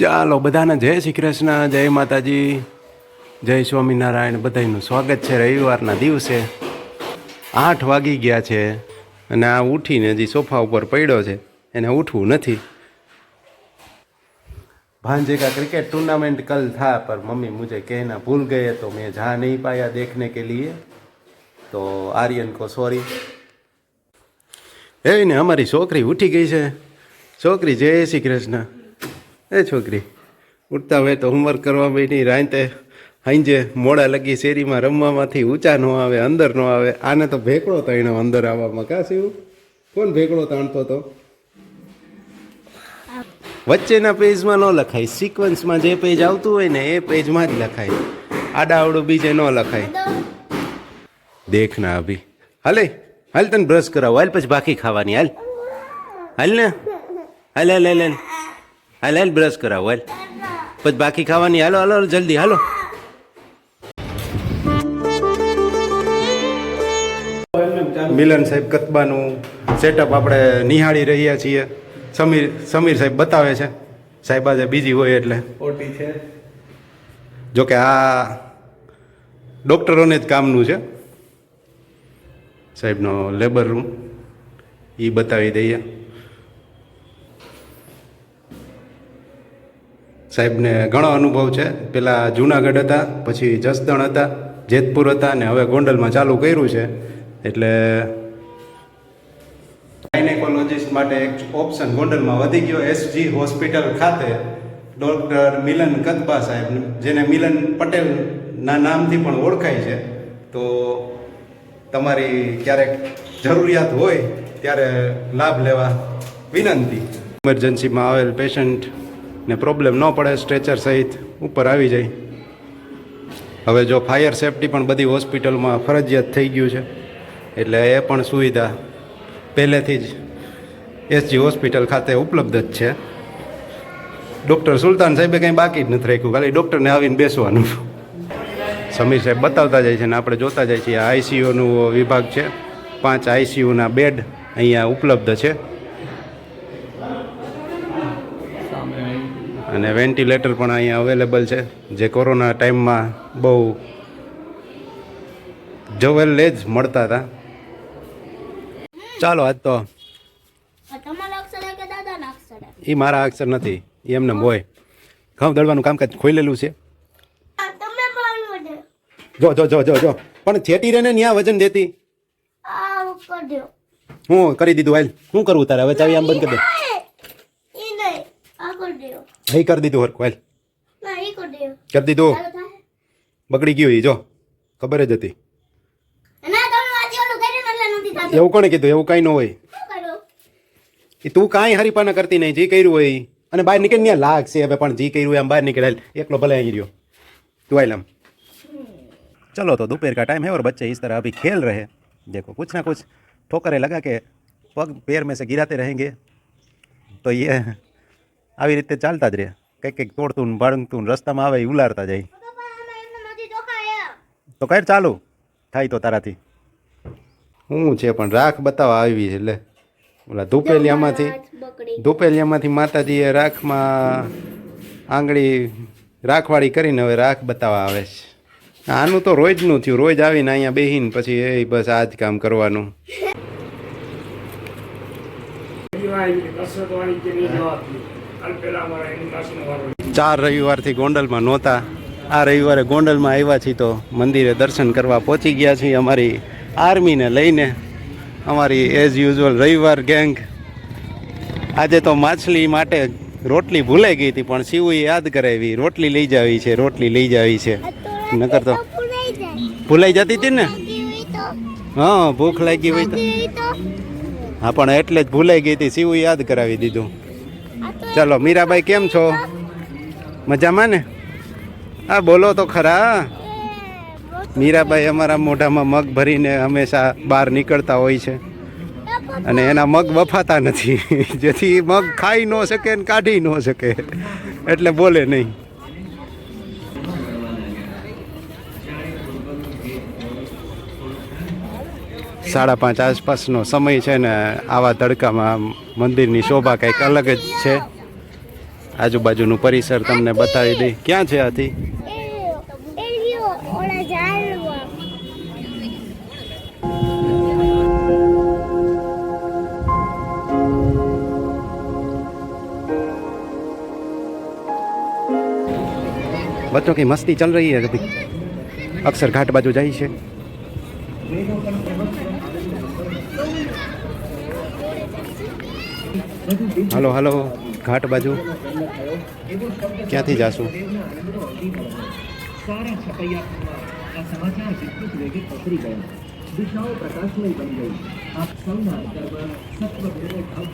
ચાલો બધાને જય શ્રી કૃષ્ણ, જય માતાજી, જય સ્વામિનારાયણ. બધાનું સ્વાગત છે રવિવારના દિવસે. 8 વાગી ગયા છે અને આ ઉઠીને હજી સોફા ઉપર પડ્યો છે, એને ઉઠવું નથી. भांजे का क्रिकेट टूर्नामेंट कल था पर मम्मी मुझे कहना भूल गए तो मैं जा नहीं पाया देखने के लिए, तो आर्यन को सॉरी. ए ने हमारी छोकरी उठी गई है. छोकरी जय श्री कृष्ण. ए छोकरी उठता હોય તો હોમવર્ક કરવા બેઠી, રાતે હાંજે મોડા લગી શેરીમાં રમવામાંથી ઊંચા ન આવે, અંદર ન આવે. આને તો ભેકડો તાણ્યો અંદર આવવામાં. કાશ એવું કોણ ભેકડો તાણતો હતો? વચ્ચેના પેજમાં ન લખાય, સિક્વન્સમાં જે પેજ આવતું હોય ને એ પેજમાં જ લખાય, આડાવડું બીજે ન લખાય. દેખના અભી હાલે હાલ, તને બ્રશ કરાવો હાલ, પછી બાકી ખાવાની હાલ હાલ ને હાલ હાલ હાલ હાલ હાલ હાલ બ્રશ કરાવો હાલ, પછી બાકી ખાવાની. હાલો હાલો જલ્દી હાલો. મિલન સાહેબ કતબાનું સેટઅપ આપણે નિહાળી રહ્યા છીએ. સમીર સાહેબ બતાવે છે. સાહેબ આજે બીજી હોય એટલે ઓટી છે. જોકે આ ડૉક્ટરોને જ કામનું છે. સાહેબનો લેબર રૂમ એ બતાવી દઈએ. સાહેબને ઘણો અનુભવ છે. પેલા જુનાગઢ હતા, પછી જસદણ હતા, જેતપુર હતા, ને હવે ગોંડલમાં ચાલુ કર્યું છે. એટલે ગાયનેકોલોજીસ્ટ માટે એક ઓપ્શન ગોંડલમાં વધી ગયો. SG હોસ્પિટલ ખાતે ડૉક્ટર મિલન કતબા સાહેબ, જેને મિલન પટેલના નામથી પણ ઓળખાય છે. તો તમારી ક્યારેક જરૂરિયાત હોય ત્યારે લાભ લેવા વિનંતી. ઇમરજન્સીમાં આવેલ પેશન્ટને પ્રોબ્લેમ ન પડે, સ્ટ્રેચર સહિત ઉપર આવી જાય. હવે જો ફાયર સેફટી પણ બધી હોસ્પિટલમાં ફરજિયાત થઈ ગયું છે, એટલે એ પણ સુવિધા પહેલેથી જ SG હોસ્પિટલ ખાતે ઉપલબ્ધ જ છે. ડૉક્ટર સુલતાન સાહેબે કંઈ બાકી જ નથી રાખ્યું, ખાલી ડૉક્ટરને આવીને બેસવાનું. સમીર સાહેબ બતાવતા જાય છે ને આપણે જોતા જાય છીએ. આ ICUનો વિભાગ છે. 5 ICUના બેડ અહીંયા ઉપલબ્ધ છે અને વેન્ટિલેટર પણ અહીંયા અવેલેબલ છે, જે કોરોના ટાઈમમાં બહુ જવેલે જ મળતા હતા. ચાલો આજ તો એ મારા અક્ષર નથી, એ એમને હોય. ઘઉં દળવાનું કામકાજ ખોલેલું છે. જો જો જો જો જો પણ છેટી રે ને ત્યાં વજન દેતી. હું કરી દીધું હાલ. શું કરવું તારે હવે? ચાવી આમ બંધ કરી દે. અહીં કરી દીધું હરખું હાલ. કરી દીધું. બગડી ગયું એ જો, ખબર જ હતી. એવું કોણે કીધું? એવું કાંઈ ન હોય. એ તું કાંઈ હરીપાના કરતી નહીં. જે કર્યું હોય અને બહાર નીકળી ત્યાં લાગશે હવે, પણ જે કર્યું હોય આમ બહાર નીકળે. એકલો ભલે અહીં રહ્યો તું આલ આમ. चलो तो दोपहर का टाइम है और बच्चे इस तरह अभी खेल रहे हैं. देखो कुछ ना कुछ ठोकरें लगा के पग पैर में से गिराते रहेंगे तो ये આવી રીતે ચાલતા જ રહે. કંઈક કંઈક તોડતું ને ભાડતું રસ્તામાં આવે એ ઉલારતા જાય. તો કઈ ચાલુ થાય તો તારાથી શું છે? પણ રાખ બતાવવા આવી છે. એટલે ઓલા ધૂપેલિયામાંથી માતાજીએ રાખમાં આંગળી રાખવાળી કરીને હવે રાખ બતાવવા આવે છે. આનું તો રોજનું થયું. રોજ આવીને અહીંયા બેહીને પછી એ બસ આ જ કામ કરવાનું. 4 રવિવારથી ગોંડલમાં નહોતા. આ રવિવારે ગોંડલમાં આવ્યા છીએ તો મંદિરે દર્શન કરવા પહોંચી ગયા છીએ અમારી આર્મીને લઈને. અમારી એઝ યુઝ્યુઅલ રવિવાર ગેંગ. આજે તો માછલી માટે રોટલી ભૂલાઈ ગઈ હતી, પણ શિવે યાદ કરાવી રોટલી લઈ જાવી છે, રોટલી લઈ જાવી છે. નકર તો ભૂલાઈ જતી હતી ને. હા, ભૂખ લાગી હોય તો. હા, પણ એટલે જ ભૂલાઈ ગઈ હતી. શિવે યાદ કરાવી દીધું. ચાલો મીરાબાઈ કેમ છો? મજામાં ને? હા બોલો તો ખરા. મીરાબાઈ અમારા મોઢામાં મગ ભરીને હંમેશા બહાર નીકળતા હોય છે અને એના મગ વફાતા નથી. જેથી મગ ખાઈ ન શકે ને કાઢી ન શકે, એટલે બોલે નહીં. સાડા 5 આસપાસનો સમય છે ને આવા તડકામાં મંદિરની શોભા કંઈક અલગ જ છે. આજુબાજુનું પરિસર તમને બતાવી દઈ. ક્યાં છે હાથી? बच्चों की मस्ती चल रही है अभी. अक्सर घाट बाजू જાય છે. હાલો હાલો ઘાટ બાજુ ક્યાંથી જાશું?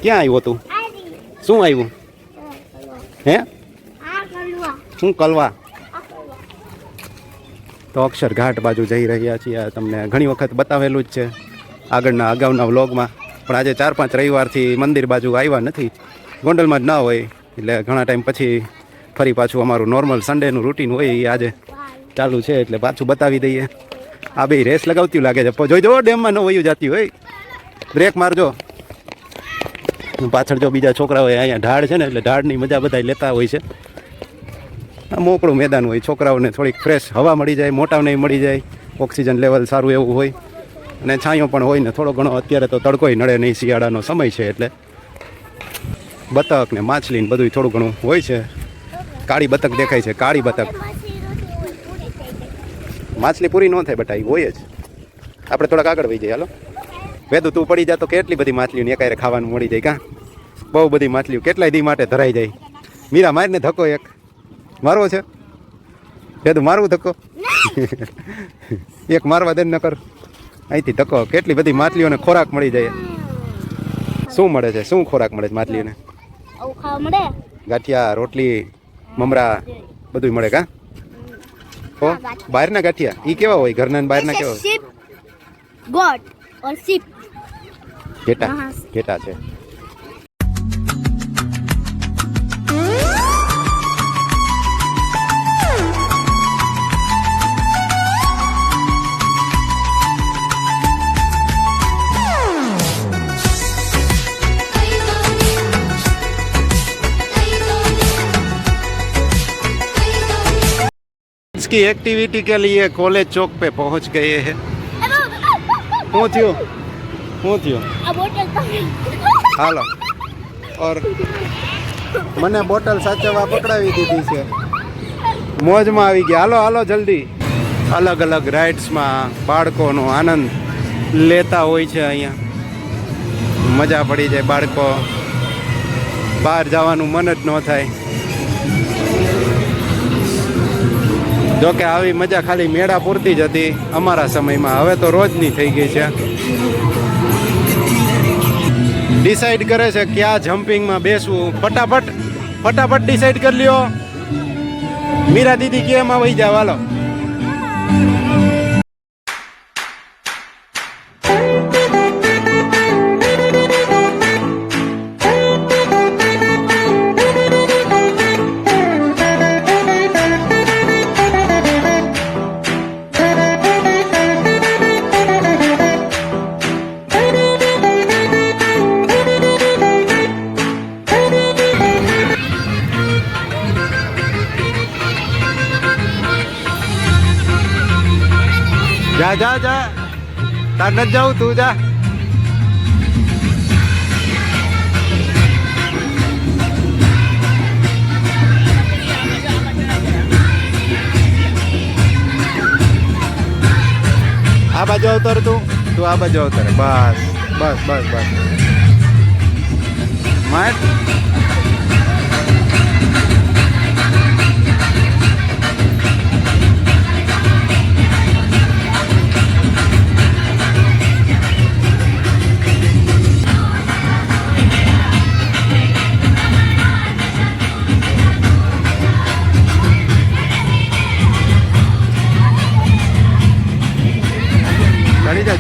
ક્યાં આવ્યો તું? શું આવ્યું? હે શું કલવા? તો અક્ષર ઘાટ બાજુ જઈ રહ્યા છીએ. આ તમને ઘણી વખત બતાવેલું જ છે આગળના અગાઉના વ્લોગમાં, પણ આજે 4-5 રવિવારથી મંદિર બાજુ આવ્યા નથી. ગોંડલમાં જ ના હોય એટલે ઘણા ટાઈમ પછી ફરી પાછું અમારું નોર્મલ સન્ડેનું રૂટીન હોય એ આજે ચાલુ છે એટલે પાછું બતાવી દઈએ. આ બે રેસ લગાવતી લાગે છે. જોઈજો ડેમમાં ન વયું જતી હોય, બ્રેક મારજો. પાછળ જો બીજા છોકરા હોય, અહીંયા ઢાળ છે ને એટલે ઢાળની મજા બધા લેતા હોય છે. મોકળું મેદાન હોય, છોકરાઓને થોડીક ફ્રેશ હવા મળી જાય, મોટાઓને મળી જાય, ઓક્સિજન લેવલ સારું એવું હોય અને છાંયો પણ હોય ને થોડો ઘણો. અત્યારે તો તડકોય નડે નહીં, શિયાળાનો સમય છે એટલે બતક ને માછલી ને બધું થોડું ઘણું હોય છે. કાળી બતક દેખાય છે, કાળી બતક. માછલી પૂરી ન થાય બટા, હોય જ. આપણે થોડાક આગળ વહી જઈએ. હાલો વેદું તું પડી જા તો કેટલી બધી માછલીઓને એકાયરે ખાવાનું મળી જાય. કાં બહુ બધી માછલીઓ કેટલાય દી માટે ધરાઈ જાય. મીરા મારીને ધક્કો એક મારવો છે. વેદું મારવું ધક્કો એક મારવા દે ન કર. અહીંથી ધક્કો. કેટલી બધી માછલીઓને ખોરાક મળી જાય. શું મળે છે? શું ખોરાક મળે છે માછલીઓને? ગાંઠિયા, રોટલી, મમરા બધું મળે. કાં ઓ બહારના ગાંઠિયા ઈ કેવા હોય? ઘરના ને બહારના કેવા હોય? ગોટ ઓર શીપ. ઘેટા ઘેટા છે. की एक्टिविटी के लिए कॉलेज चौक पे पहुंच गए हैं. શું થયું? શું થયું? હાલો. ઓર મને બોટલ સાચવવા પકડાવી દીધી છે. મોજમાં આવી ગયા. હાલો હાલો જલ્દી. અલગ અલગ રાઇડ્સમાં બાળકોનો આનંદ લેતા હોય છે. અહીંયા મજા પડી જાય. બાળકો બહાર જવાનું મન જ ન થાય. જોકે આવી મજા ખાલી મેળા પૂરતી જ હતી અમારા સમયમાં. હવે તો રોજની થઈ ગઈ છે. ડિસાઈડ કરે છે ક્યાં જમ્પિંગમાં બેસવું. ફટાફટ ફટાફટ ડિસાઈડ કરી લ્યો. મીરા દીદી કે એમાં વહી જાવ. હાલો. જા જા જા, તાર ન જાઉં, તું જા. આ બાજુ અવતર તું આ બાજુ અવતર. બસ બસ બસ બસ માટ.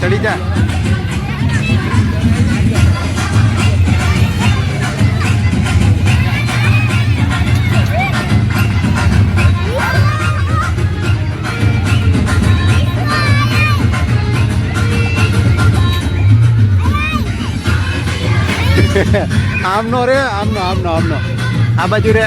ચડી જા. આમનો રે, આમનો આમનો આમનો. આ બાજુ રે.